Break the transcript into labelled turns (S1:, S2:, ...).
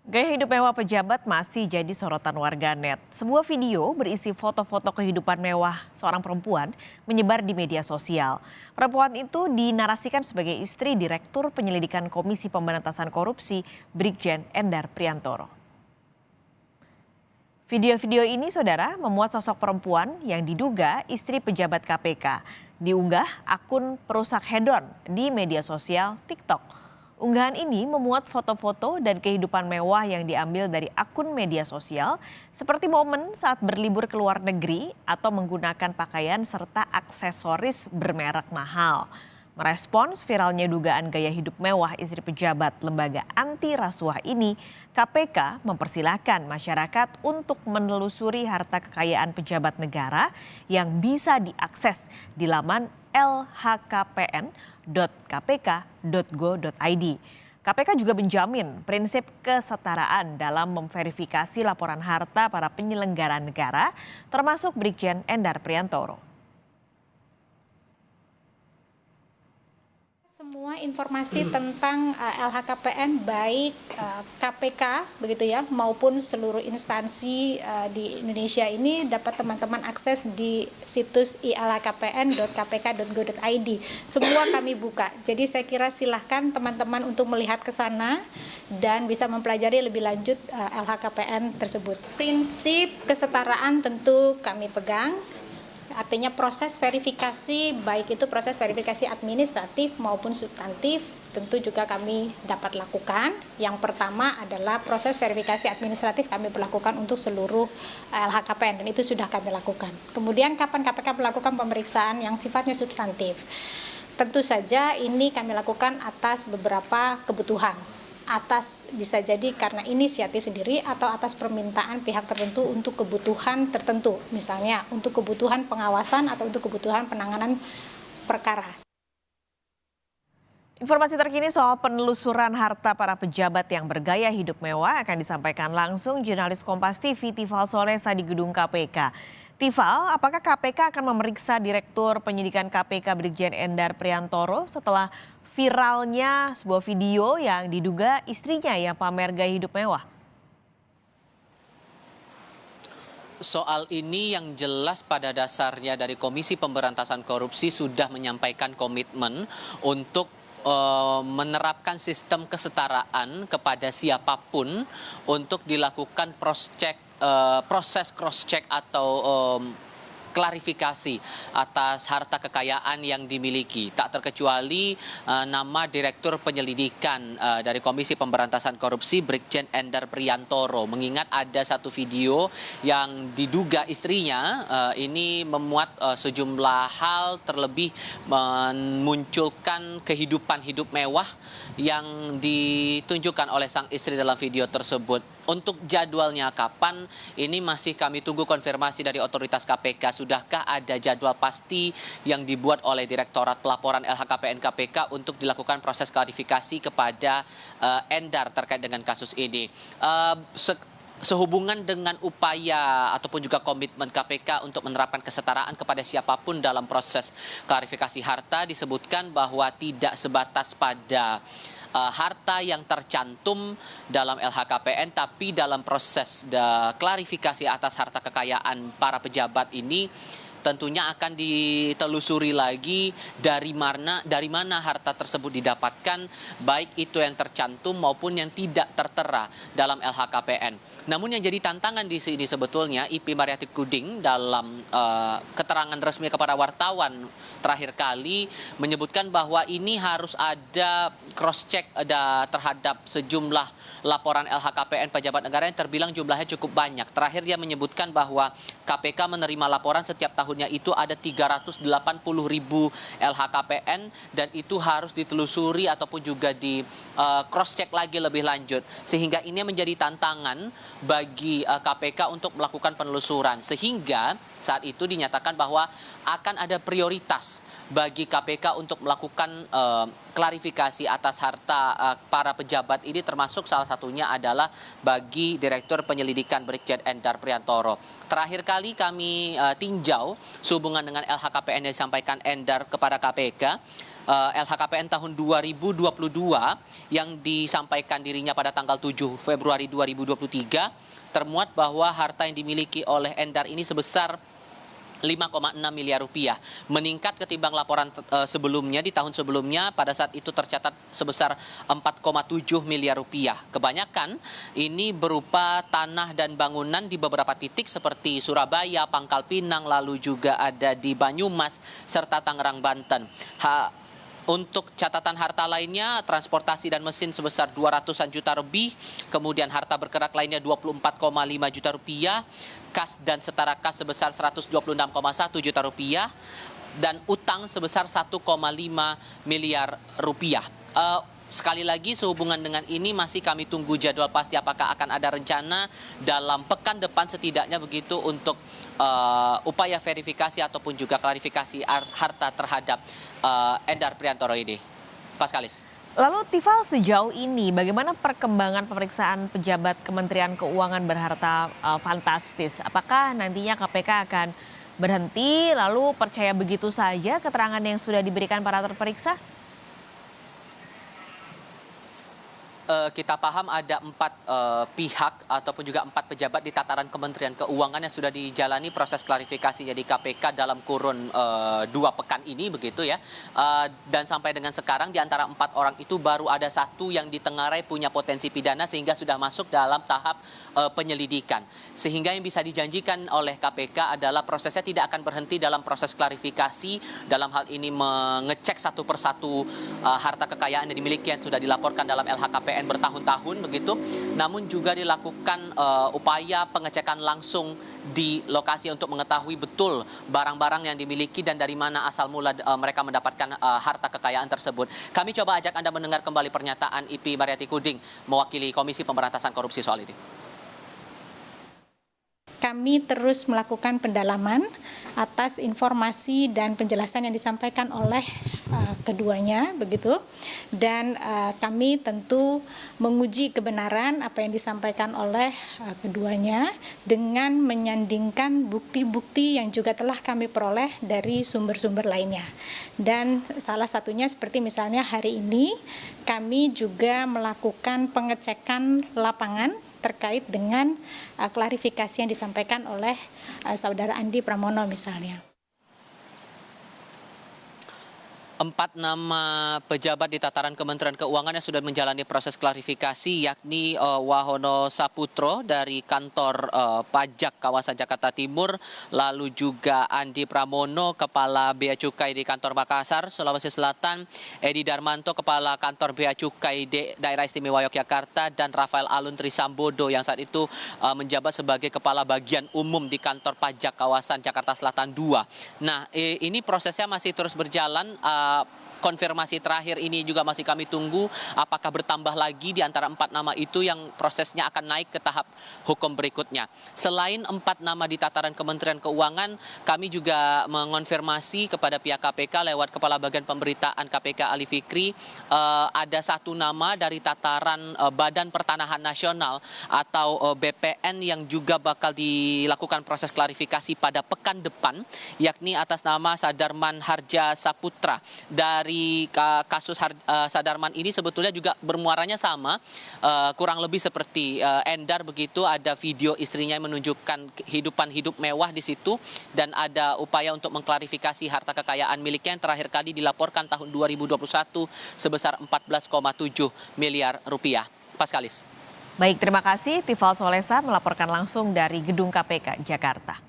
S1: Gaya hidup mewah pejabat masih jadi sorotan warganet. Sebuah video berisi foto-foto kehidupan mewah seorang perempuan menyebar di media sosial. Perempuan itu dinarasikan sebagai istri Direktur Penyelidikan Komisi Pemberantasan Korupsi Brigjen Endar Priantoro. Video-video ini, saudara, memuat sosok perempuan yang diduga istri pejabat KPK. Diunggah akun perusak hedon di media sosial TikTok. Unggahan ini memuat foto-foto dan kehidupan mewah yang diambil dari akun media sosial, seperti momen saat berlibur ke luar negeri atau menggunakan pakaian serta aksesoris bermerek mahal. Merespons viralnya dugaan gaya hidup mewah istri pejabat lembaga anti rasuah ini, KPK mempersilahkan masyarakat untuk menelusuri harta kekayaan pejabat negara yang bisa diakses di laman lhkpn.kpk.go.id. KPK juga menjamin prinsip kesetaraan dalam memverifikasi laporan harta para penyelenggara negara, termasuk Brigjen Endar Priantoro.
S2: Semua informasi tentang LHKPN baik KPK begitu ya maupun seluruh instansi di Indonesia ini dapat teman-teman akses di situs ilhkpn.kpk.go.id. Semua kami buka. Jadi saya kira silahkan teman-teman untuk melihat ke sana dan bisa mempelajari lebih lanjut LHKPN tersebut. Prinsip kesetaraan tentu kami pegang. Artinya proses verifikasi, baik itu proses verifikasi administratif maupun substantif, tentu juga kami dapat lakukan. Yang pertama adalah proses verifikasi administratif kami berlakukan untuk seluruh LHKPN, dan itu sudah kami lakukan. Kemudian kapan KPK melakukan pemeriksaan yang sifatnya substantif? Tentu saja ini kami lakukan atas beberapa kebutuhan. Atas bisa jadi karena inisiatif sendiri atau atas permintaan pihak tertentu untuk kebutuhan tertentu, misalnya untuk kebutuhan pengawasan atau untuk kebutuhan penanganan perkara.
S1: Informasi terkini soal penelusuran harta para pejabat yang bergaya hidup mewah akan disampaikan langsung jurnalis Kompas TV Tifal Solesa di gedung KPK. Tifal, apakah KPK akan memeriksa Direktur Penyidikan KPK Brigjen Endar Priantoro setelah viralnya sebuah video yang diduga istrinya yang pamer gaya hidup mewah?
S3: Soal ini yang jelas pada dasarnya dari Komisi Pemberantasan Korupsi sudah menyampaikan komitmen untuk menerapkan sistem kesetaraan kepada siapapun untuk dilakukan proses cross check atau klarifikasi atas harta kekayaan yang dimiliki. Tak terkecuali nama Direktur Penyelidikan dari Komisi Pemberantasan Korupsi Brigjen Endar Priantoro. Mengingat ada satu video yang diduga istrinya ini memuat sejumlah hal, terlebih memunculkan kehidupan hidup mewah yang ditunjukkan oleh sang istri dalam video tersebut. Untuk jadwalnya kapan, ini masih kami tunggu konfirmasi dari otoritas KPK. Sudahkah ada jadwal pasti yang dibuat oleh Direktorat Pelaporan LHKPN KPK untuk dilakukan proses klarifikasi kepada Endar terkait dengan kasus ini? Sehubungan dengan upaya ataupun juga komitmen KPK untuk menerapkan kesetaraan kepada siapapun dalam proses klarifikasi harta, disebutkan bahwa tidak sebatas pada harta yang tercantum dalam LHKPN, tapi dalam proses klarifikasi atas harta kekayaan para pejabat ini tentunya akan ditelusuri lagi dari mana harta tersebut didapatkan, baik itu yang tercantum maupun yang tidak tertera dalam LHKPN. Namun yang jadi tantangan di sini sebetulnya IP Mariati Kuding dalam keterangan resmi kepada wartawan terakhir kali menyebutkan bahwa ini harus ada cross check terhadap sejumlah laporan LHKPN pejabat negara yang terbilang jumlahnya cukup banyak. Terakhir dia menyebutkan bahwa KPK menerima laporan setiap tahunnya itu ada 380.000 LHKPN dan itu harus ditelusuri ataupun juga di cross check lagi lebih lanjut, sehingga ini menjadi tantangan bagi KPK untuk melakukan penelusuran, sehingga saat itu dinyatakan bahwa akan ada prioritas bagi KPK untuk melakukan klarifikasi atas harta para pejabat ini, termasuk salah satunya adalah bagi Direktur Penyelidikan Brigjen Endar Priantoro. Terakhir kali kami tinjau sehubungan dengan LHKPN yang disampaikan Endar kepada KPK, LHKPN tahun 2022 yang disampaikan dirinya pada tanggal 7 Februari 2023 termuat bahwa harta yang dimiliki oleh Endar ini sebesar 5,6 miliar rupiah, meningkat ketimbang laporan sebelumnya. Di tahun sebelumnya pada saat itu tercatat sebesar 4,7 miliar rupiah. Kebanyakan ini berupa tanah dan bangunan di beberapa titik seperti Surabaya, Pangkal Pinang, lalu juga ada di Banyumas serta Tangerang, Banten. Untuk catatan harta lainnya, transportasi dan mesin sebesar 200-an juta lebih, kemudian harta bergerak lainnya 24,5 juta rupiah, kas dan setara kas sebesar 126,1 juta rupiah, dan utang sebesar 1,5 miliar rupiah. Sekali lagi sehubungan dengan ini masih kami tunggu jadwal pasti apakah akan ada rencana dalam pekan depan setidaknya begitu untuk upaya verifikasi ataupun juga klarifikasi harta terhadap Endar Priantoro ini. Paskalis.
S1: Lalu Tifal, sejauh ini bagaimana perkembangan pemeriksaan pejabat Kementerian Keuangan berharta fantastis? Apakah nantinya KPK akan berhenti lalu percaya begitu saja keterangan yang sudah diberikan para terperiksa?
S3: Kita paham ada 4 pihak ataupun juga 4 pejabat di tataran Kementerian Keuangan yang sudah dijalani proses klarifikasi jadi KPK dalam kurun 2 pekan ini begitu ya. Dan sampai dengan sekarang di antara 4 orang itu baru ada 1 yang ditengarai punya potensi pidana sehingga sudah masuk dalam tahap penyelidikan. Sehingga yang bisa dijanjikan oleh KPK adalah prosesnya tidak akan berhenti dalam proses klarifikasi, dalam hal ini mengecek satu persatu harta kekayaan yang dimiliki yang sudah dilaporkan dalam LHKPN bertahun-tahun begitu, namun juga dilakukan upaya pengecekan langsung di lokasi untuk mengetahui betul barang-barang yang dimiliki dan dari mana asal mula mereka mendapatkan harta kekayaan tersebut. Kami coba ajak Anda mendengar kembali pernyataan IP Mariati Kuding mewakili Komisi Pemberantasan Korupsi soal ini.
S2: Kami terus melakukan pendalaman atas informasi dan penjelasan yang disampaikan oleh keduanya begitu, dan kami tentu menguji kebenaran apa yang disampaikan oleh keduanya dengan menyandingkan bukti-bukti yang juga telah kami peroleh dari sumber-sumber lainnya. Dan salah satunya seperti misalnya hari ini kami juga melakukan pengecekan lapangan terkait dengan klarifikasi yang disampaikan oleh saudara Andi Pramono misalnya.
S3: 4 nama pejabat di tataran Kementerian Keuangan yang sudah menjalani proses klarifikasi yakni Wahono Saputro dari kantor pajak kawasan Jakarta Timur, lalu juga Andi Pramono, Kepala Bea Cukai di kantor Makassar, Sulawesi Selatan, Edi Darmanto, Kepala kantor Bea Cukai Daerah Istimewa Yogyakarta, dan Rafael Alun Trisambodo yang saat itu menjabat sebagai Kepala Bagian Umum di kantor pajak kawasan Jakarta Selatan 2. Nah, ini prosesnya masih terus berjalan. Konfirmasi terakhir ini juga masih kami tunggu apakah bertambah lagi di antara 4 nama itu yang prosesnya akan naik ke tahap hukum berikutnya. Selain 4 nama di tataran Kementerian Keuangan, kami juga mengonfirmasi kepada pihak KPK lewat Kepala Bagian Pemberitaan KPK Ali Fikri, ada 1 nama dari tataran Badan Pertanahan Nasional atau BPN yang juga bakal dilakukan proses klarifikasi pada pekan depan, yakni atas nama Sadarman Harja Saputra. Dari kasus Sadarman ini sebetulnya juga bermuaranya sama, kurang lebih seperti Endar begitu, ada video istrinya yang menunjukkan kehidupan hidup mewah di situ, dan ada upaya untuk mengklarifikasi harta kekayaan miliknya yang terakhir kali dilaporkan tahun 2021 sebesar 14,7 miliar rupiah. Paskalis.
S1: Baik, terima kasih Tifal Solesa melaporkan langsung dari Gedung KPK Jakarta.